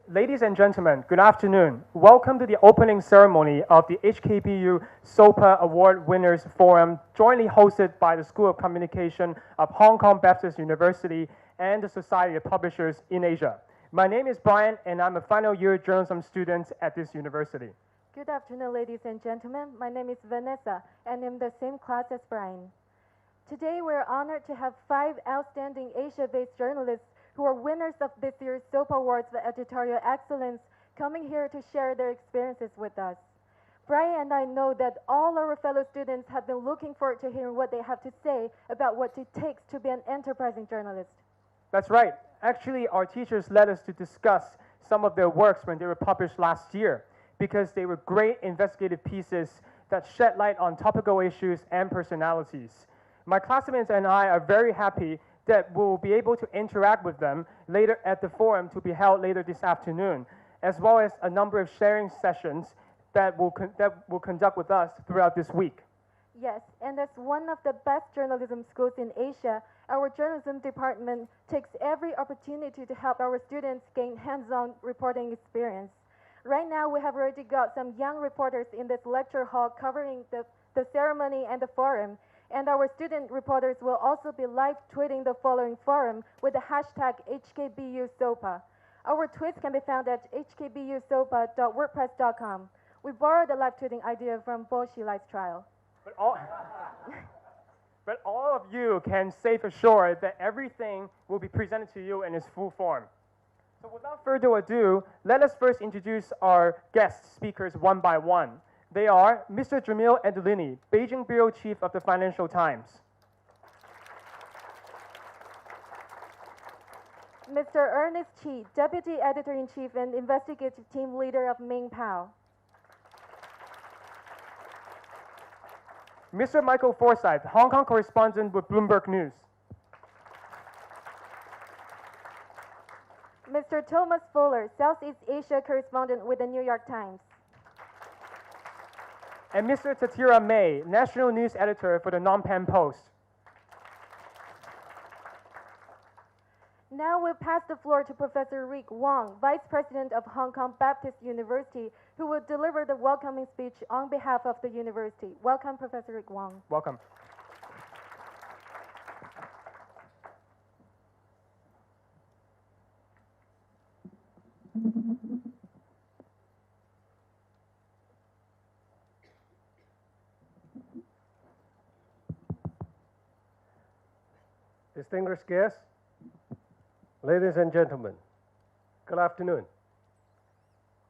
Ladies and gentlemen, good afternoon. Welcome to the opening ceremony of the HKBU SOPA Award Winners Forum, jointly hosted by the School of Communication of Hong Kong Baptist University and the Society of Publishers in Asia. My name is Brian, and I'm a final year journalism student at this university. Good afternoon, ladies and gentlemen. My name is Vanessa, and I'm the same class as Brian. Today, we're honored to have 5 outstanding Asia-based journalists who are winners of this year's SOPA Awards for Editorial Excellence, coming here to share their experiences with us. Brian and I know that all our fellow students have been looking forward to hearing what they have to say about what it takes to be an enterprising journalist. That's right. Actually, our teachers led us to discuss some of their works when they were published last year, because they were great investigative pieces that shed light on topical issues and personalities. My classmates and I are very happy that we'll be able to interact with them later at the forum to be held later this afternoon, as well as a number of sharing sessions that we'll conduct with us throughout this week. Yes, and as one of the best journalism schools in Asia, our journalism department takes every opportunity to help our students gain hands-on reporting experience. Right now, we have already got some young reporters in this lecture hall covering the ceremony and the forum. And our student reporters will also be live tweeting the following forum with the hashtag HKBUSOPA. Our tweets can be found at hkbusopa.wordpress.com. We borrowed the live tweeting idea from Bo Xilai's trial. But all of you can safe assured that everything will be presented to you in its full form. So without further ado, let us first introduce our guest speakers one by one. They are Mr. Jamil Adelini, Beijing Bureau Chief of the Financial Times. Mr. Ernest Chi, Deputy Editor-in-Chief and Investigative Team Leader of Ming Pao. Mr. Michael Forsyth, Hong Kong Correspondent with Bloomberg News. Mr. Thomas Fuller, Southeast Asia Correspondent with the New York Times. And Mr. Tatira May, National News Editor for the Phnom Penh Post. Now we'll pass the floor to Professor Rick Wong, Vice President of Hong Kong Baptist University, who will deliver the welcoming speech on behalf of the university. Welcome, Professor Rick Wong. Welcome. Distinguished guests, ladies and gentlemen, good afternoon.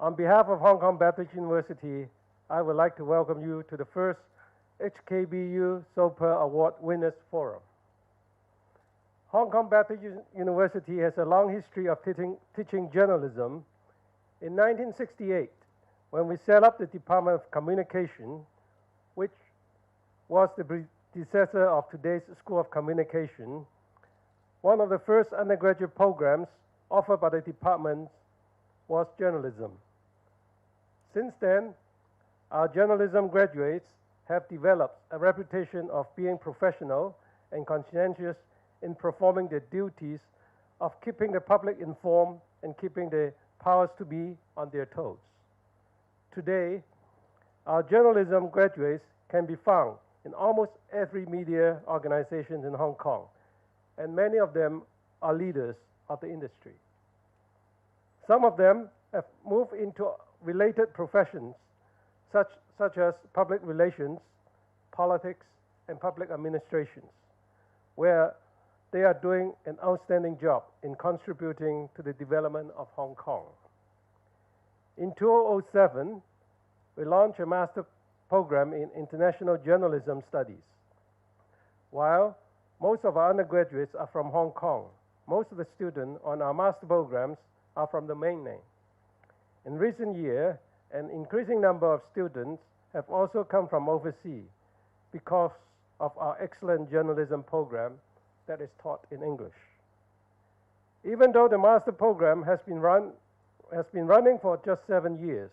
On behalf of Hong Kong Baptist University, I would like to welcome you to the first HKBU SOPA Award Winners Forum. Hong Kong Baptist University has a long history of teaching journalism. In 1968, when we set up the Department of Communication, which was the predecessor of today's School of Communication, one of the first undergraduate programs offered by the department was journalism. Since then, our journalism graduates have developed a reputation of being professional and conscientious in performing their duties of keeping the public informed and keeping the powers to be on their toes. Today, our journalism graduates can be found in almost every media organization in Hong Kong, and many of them are leaders of the industry. Some of them have moved into related professions such as public relations, politics, and public administrations, where they are doing an outstanding job in contributing to the development of Hong Kong. In 2007, we launched a master program in international journalism studies. While most of our undergraduates are from Hong Kong, most of the students on our master programs are from the mainland. In recent years, an increasing number of students have also come from overseas because of our excellent journalism program that is taught in English. Even though the master program has been running for just 7 years,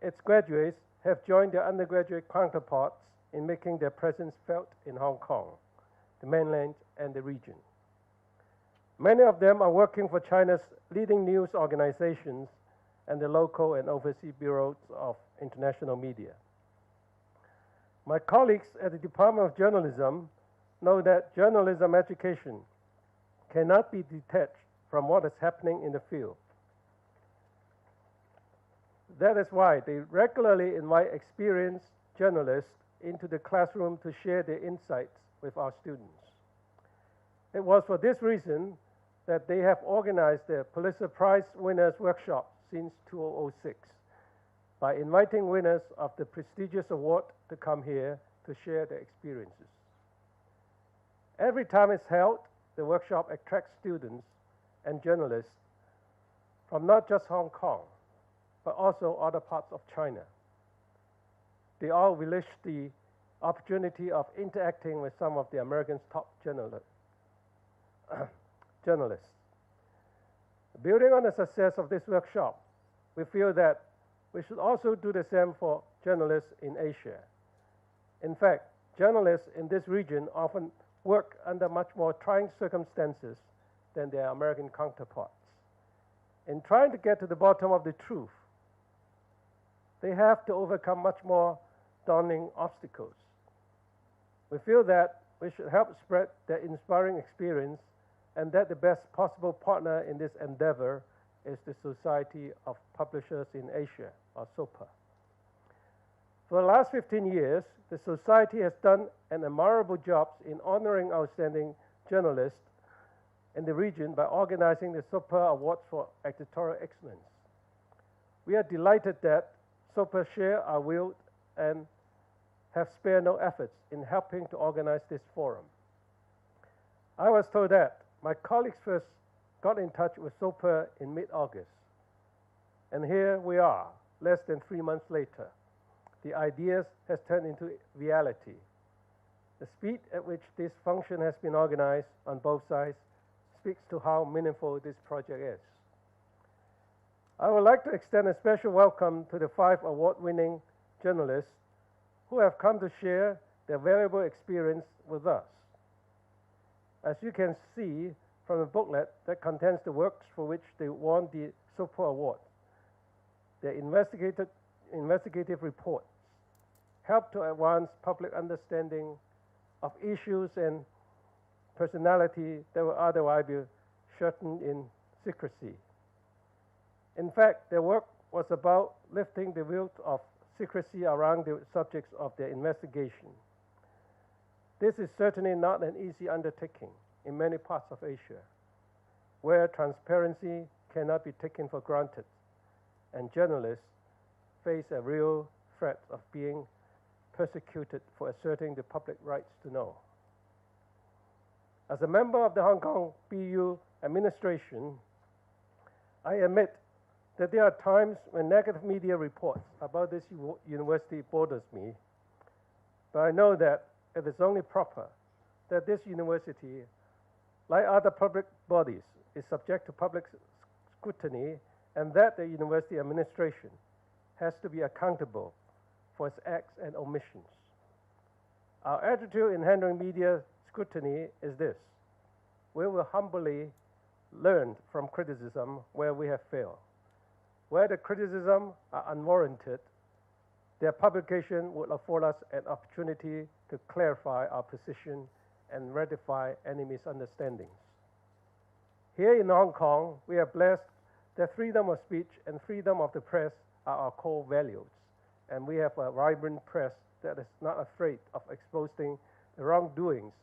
its graduates have joined their undergraduate counterparts in making their presence felt in Hong Kong, the mainland, and the region. Many of them are working for China's leading news organizations and the local and overseas bureaus of international media. My colleagues at the Department of Journalism know that journalism education cannot be detached from what is happening in the field. That is why they regularly invite experienced journalists into the classroom to share their insights with our students. It was for this reason that they have organized the Pulitzer Prize Winners Workshop since 2006 by inviting winners of the prestigious award to come here to share their experiences. Every time it's held, the workshop attracts students and journalists from not just Hong Kong, but also other parts of China. They all relish the opportunity of interacting with some of the American's top journalists. Building on the success of this workshop, we feel that we should also do the same for journalists in Asia. In fact, journalists in this region often work under much more trying circumstances than their American counterparts. In trying to get to the bottom of the truth, they have to overcome much more daunting obstacles. We feel that we should help spread their inspiring experience and that the best possible partner in this endeavor is the Society of Publishers in Asia, or SOPA. For the last 15 years, the Society has done an admirable job in honoring outstanding journalists in the region by organizing the SOPA Awards for Editorial Excellence. We are delighted that SOPA share our will and have spared no efforts in helping to organize this forum. I was told that my colleagues first got in touch with SOPA in mid-August. And here we are, less than 3 months later. The ideas has turned into reality. The speed at which this function has been organized on both sides speaks to how meaningful this project is. I would like to extend a special welcome to the 5 award-winning journalists who have come to share their valuable experience with us. As you can see from the booklet that contains the works for which they won the SOPA Award, their investigative reports help to advance public understanding of issues and personality that will otherwise be shrouded in secrecy. In fact, their work was about lifting the veil of secrecy around the subjects of their investigation. This is certainly not an easy undertaking in many parts of Asia, where transparency cannot be taken for granted, and journalists face a real threat of being persecuted for asserting the public rights to know. As a member of the Hong Kong BU administration, I admit that there are times when negative media reports about this university bothers me, but I know that it is only proper that this university, like other public bodies, is subject to public scrutiny, and that the university administration has to be accountable for its acts and omissions. Our attitude in handling media scrutiny is this: we will humbly learn from criticism where we have failed. Where the criticism are unwarranted, their publication would afford us an opportunity to clarify our position and rectify any misunderstandings. Here in Hong Kong, we are blessed that freedom of speech and freedom of the press are our core values, and we have a vibrant press that is not afraid of exposing the wrongdoings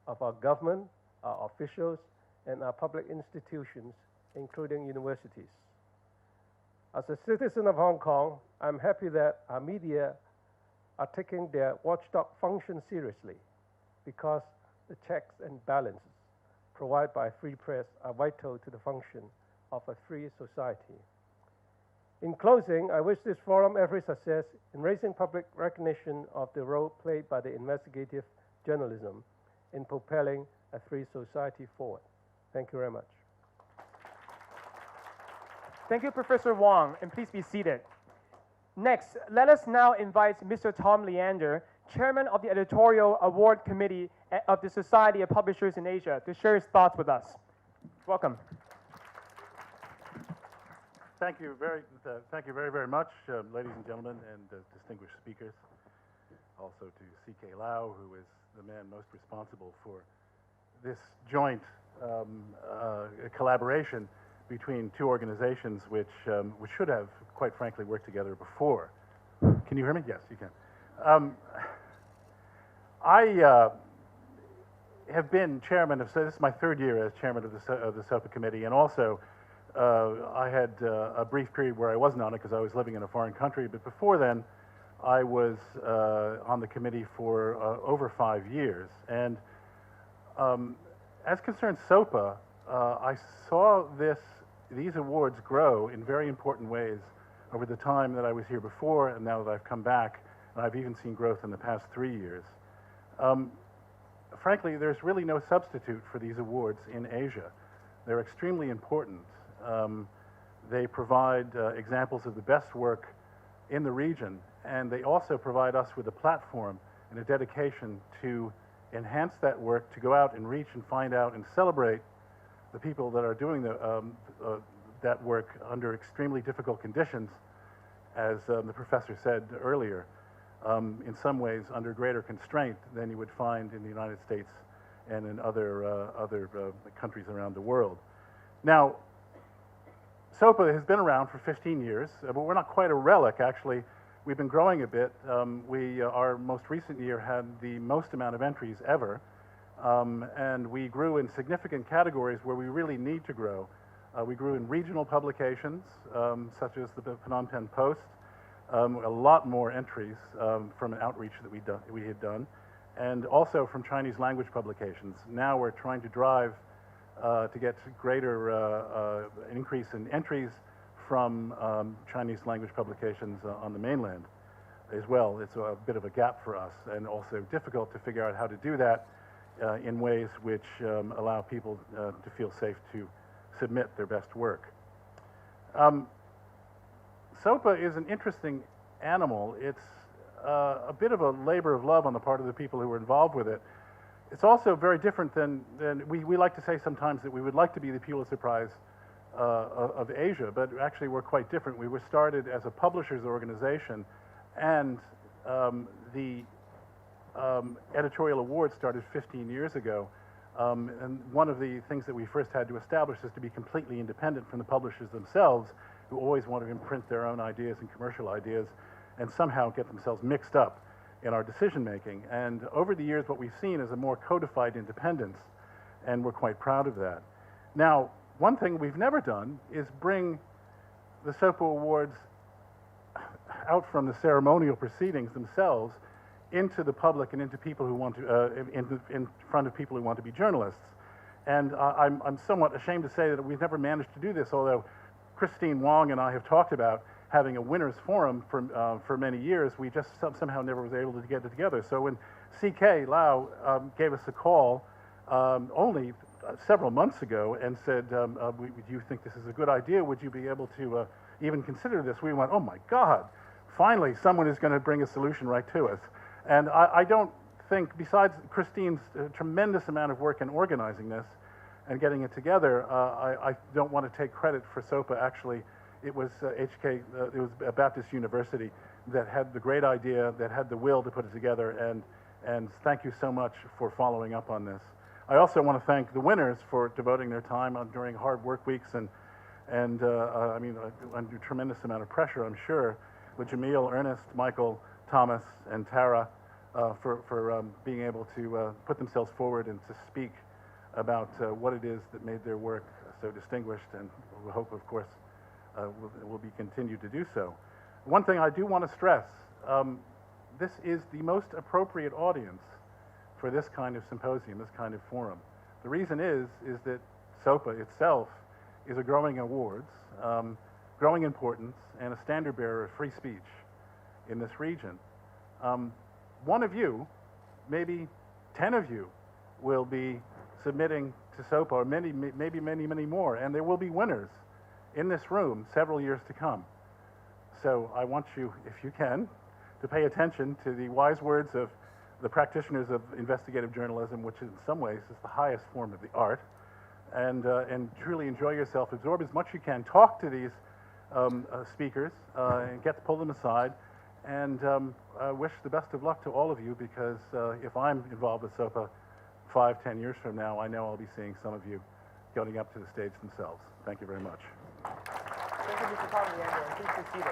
of our government, our officials, and our public institutions, including universities. As a citizen of Hong Kong, I'm happy that our media are taking their watchdog function seriously, because the checks and balances provided by a free press are vital to the function of a free society. In closing, I wish this forum every success in raising public recognition of the role played by the investigative journalism in propelling a free society forward. Thank you very much. Thank you, Professor Wong, and please be seated. Next, let us now invite Mr. Tom Leander, Chairman of the Editorial Award Committee of the Society of Publishers in Asia, to share his thoughts with us. Welcome. Thank you very much, ladies and gentlemen, and distinguished speakers. Also to C.K. Lau, who is the man most responsible for this joint collaboration between two organizations which should have, quite frankly, worked together before. Can you hear me? Yes, you can. I have been chairman of, so this is my third year as chairman of the SOPA committee, and also I had a brief period where I wasn't on it because I was living in a foreign country, but before then I was on the committee for over 5 years. And as concerns SOPA, I saw these awards grow in very important ways over the time that I was here before and now that I've come back, and I've even seen growth in the past 3 years. Frankly, there's really no substitute for these awards in Asia. They're extremely important. They provide examples of the best work in the region, and they also provide us with a platform and a dedication to enhance that work, to go out and reach and find out and celebrate the people that are doing that work under extremely difficult conditions, as the professor said earlier, in some ways under greater constraint than you would find in the United States and in other countries around the world. Now, SOPA has been around for 15 years, but we're not quite a relic, actually. We've been growing a bit. Our most recent year had the most amount of entries ever, and we grew in significant categories where we really need to grow. We grew in regional publications, such as the Phnom Penh Post, a lot more entries from an outreach that we had done, and also from Chinese language publications. Now we're trying to drive to get greater increase in entries from Chinese language publications on the mainland as well. It's a bit of a gap for us, and also difficult to figure out how to do that in ways which allow people to feel safe to submit their best work. SOPA is an interesting animal. It's a bit of a labor of love on the part of the people who were involved with it. It's also very different than we like to say sometimes that we would like to be the Pulitzer Prize of Asia, but actually we're quite different. We were started as a publishers organization, and the editorial award started 15 years ago. And one of the things that we first had to establish is to be completely independent from the publishers themselves, who always want to imprint their own ideas and commercial ideas and somehow get themselves mixed up in our decision making. And over the years, what we've seen is a more codified independence, and we're quite proud of that. Now, one thing we've never done is bring the SOPA Awards out from the ceremonial proceedings themselves into the public and into people who want to, in front of people who want to be journalists. And I'm somewhat ashamed to say that we've never managed to do this, although Christine Wong and I have talked about having a winners forum for many years. We just somehow never was able to get it together. So when C.K. Lau gave us a call only several months ago and said, do you think this is a good idea? Would you be able to even consider this? We went, oh my God, finally someone is going to bring a solution right to us. And I don't think, besides Christine's tremendous amount of work in organizing this and getting it together, I don't want to take credit for SOPA. Actually, it was it was Baptist University that had the great idea, that had the will to put it together, and thank you so much for following up on this. I also want to thank the winners for devoting their time during hard work weeks and I mean, under a tremendous amount of pressure, I'm sure, with Jamil, Ernest, Michael, Thomas, and Tara for being able to put themselves forward and to speak about what it is that made their work so distinguished, and we hope, of course, will be continued to do so. One thing I do want to stress, this is the most appropriate audience for this kind of symposium, this kind of forum. The reason is that SOPA itself is a growing awards, growing importance, and a standard bearer of free speech in this region. One of you, maybe 10 of you, will be submitting to SOPA, or maybe many more, and there will be winners in this room several years to come. So I want you, if you can, to pay attention to the wise words of the practitioners of investigative journalism, which in some ways is the highest form of the art, and truly enjoy yourself. Absorb as much as you can. Talk to these speakers and pull them aside, and wish the best of luck to all of you, because if I'm involved with SOPA 5-10 years from now, I know I'll be seeing some of you going up to the stage themselves. Thank you very much. Thank you, Mr. Tom Leander. Please be seated.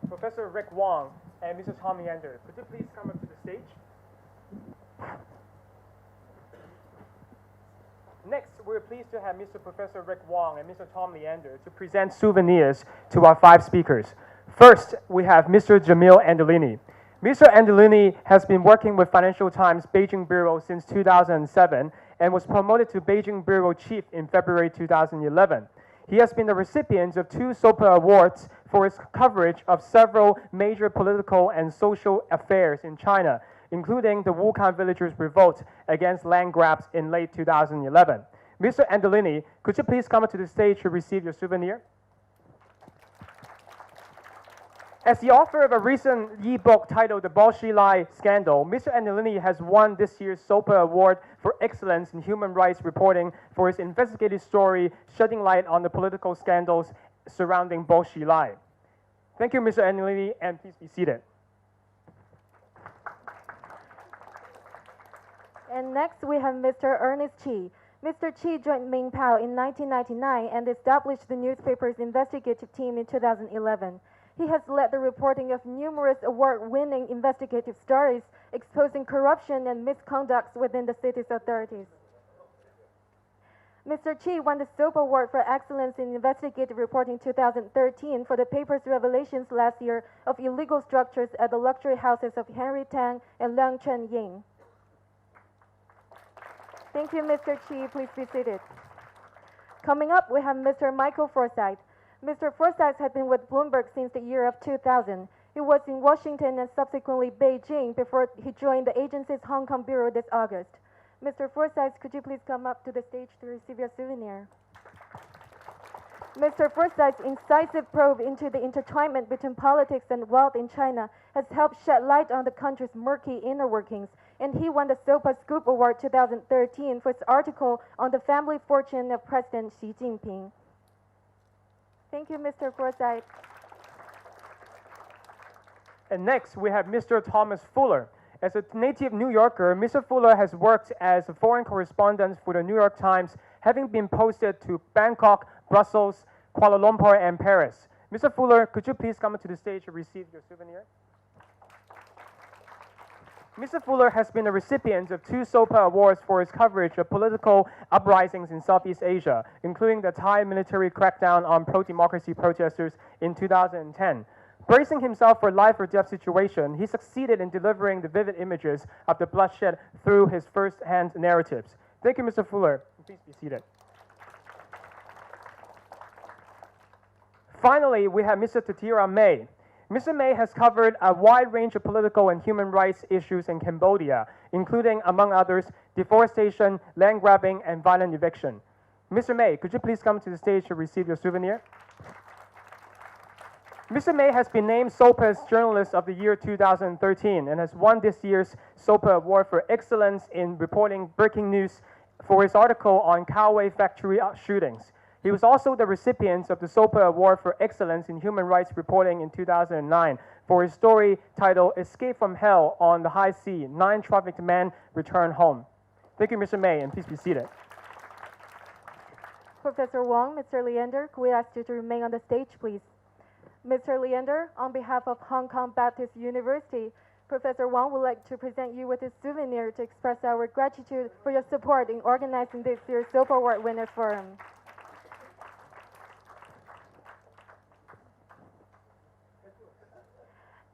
Professor Rick Wong and Mr. Tom Leander, could you please come up to the stage? Next, we're pleased to have Mr. Professor Rick Wong and Mr. Tom Leander to present souvenirs to our 5 speakers. First, we have Mr. Jamil Andolini. Mr. Andolini has been working with Financial Times Beijing Bureau since 2007 and was promoted to Beijing Bureau Chief in February 2011. He has been the recipient of 2 SOPA awards for his coverage of several major political and social affairs in China, including the Wukan villagers' revolt against land grabs in late 2011. Mr. Andolini, could you please come to the stage to receive your souvenir? As the author of a recent e-book titled The Bolshoi Scandal, Mr. Andolini has won this year's SOPA Award for Excellence in Human Rights Reporting for his investigative story shedding light on the political scandals surrounding Bolshoi. Thank you, Mr. Andolini, and please be seated. And next we have Mr. Ernest Chi. Mr. Chi joined Ming Pao in 1999 and established the newspaper's investigative team in 2011. He has led the reporting of numerous award-winning investigative stories exposing corruption and misconducts within the city's authorities. Mr. Chi won the SOPA Award for Excellence in Investigative Reporting 2013 for the paper's revelations last year of illegal structures at the luxury houses of Henry Tang and Liang Chen-ying. Thank you, Mr. Chi. Please be seated. Coming up, we have Mr. Michael Forsyth. Mr. Forsyth had been with Bloomberg since the year of 2000. He was in Washington and subsequently Beijing before he joined the agency's Hong Kong bureau this August. Mr. Forsyth, could you please come up to the stage to receive your souvenir? Mr. Forsyth's incisive probe into the intertwinement between politics and wealth in China has helped shed light on the country's murky inner workings, and he won the SOPA Scoop Award 2013 for his article on the family fortune of President Xi Jinping. Thank you, Mr. Forsyth. And next, we have Mr. Thomas Fuller. As a native New Yorker, Mr. Fuller has worked as a foreign correspondent for the New York Times, having been posted to Bangkok, Brussels, Kuala Lumpur, and Paris. Mr. Fuller, could you please come to the stage to receive your souvenir? Mr. Fuller has been a recipient of 2 SOPA awards for his coverage of political uprisings in Southeast Asia, including the Thai military crackdown on pro-democracy protesters in 2010. Bracing himself for a life-or-death situation, he succeeded in delivering the vivid images of the bloodshed through his first-hand narratives. Thank you, Mr. Fuller. Please be seated. Finally, we have Mr. Tatira May. Mr. May has covered a wide range of political and human rights issues in Cambodia, including, among others, deforestation, land grabbing, and violent eviction. Mr. May, could you please come to the stage to receive your souvenir? Mr. May has been named SOPA's Journalist of the Year 2013 and has won this year's SOPA Award for Excellence in Reporting Breaking News for his article on Coway factory shootings. He was also the recipient of the SOPA Award for Excellence in Human Rights Reporting in 2009 for his story titled Escape from Hell on the High Sea, 9 Trafficked Men Return Home. Thank you, Mr. May, and please be seated. Professor Wong, Mr. Leander, could we ask you to remain on the stage, please? Mr. Leander, on behalf of Hong Kong Baptist University, Professor Wong would like to present you with a souvenir to express our gratitude for your support in organizing this year's SOPA Award Winners Forum.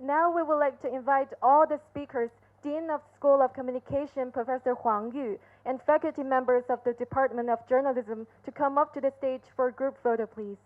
Now we would like to invite all the speakers, Dean of School of Communication, Professor Huang Yu, and faculty members of the Department of Journalism to come up to the stage for a group photo, please.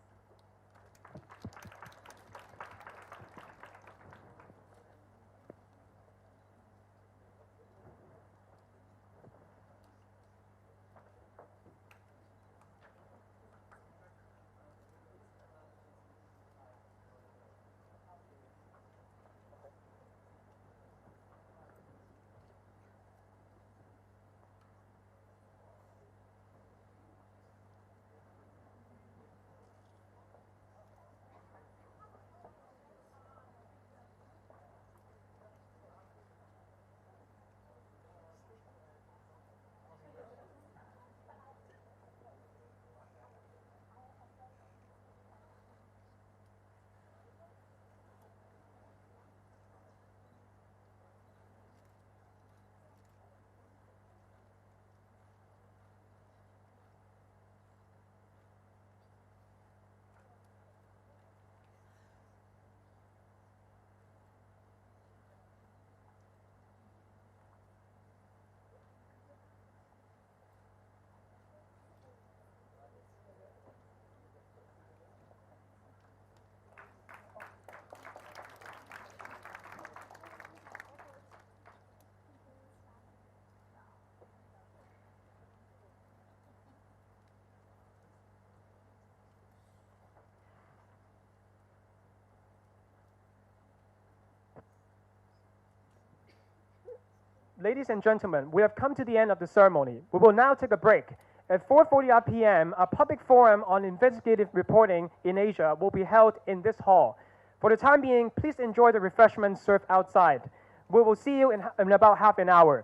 ladies and gentlemen, we have come to the end of the ceremony. We will now take a break. At 4:40 p.m., a public forum on investigative reporting in Asia will be held in this hall. For the time being, please enjoy the refreshments served outside. We will see you in about half an hour.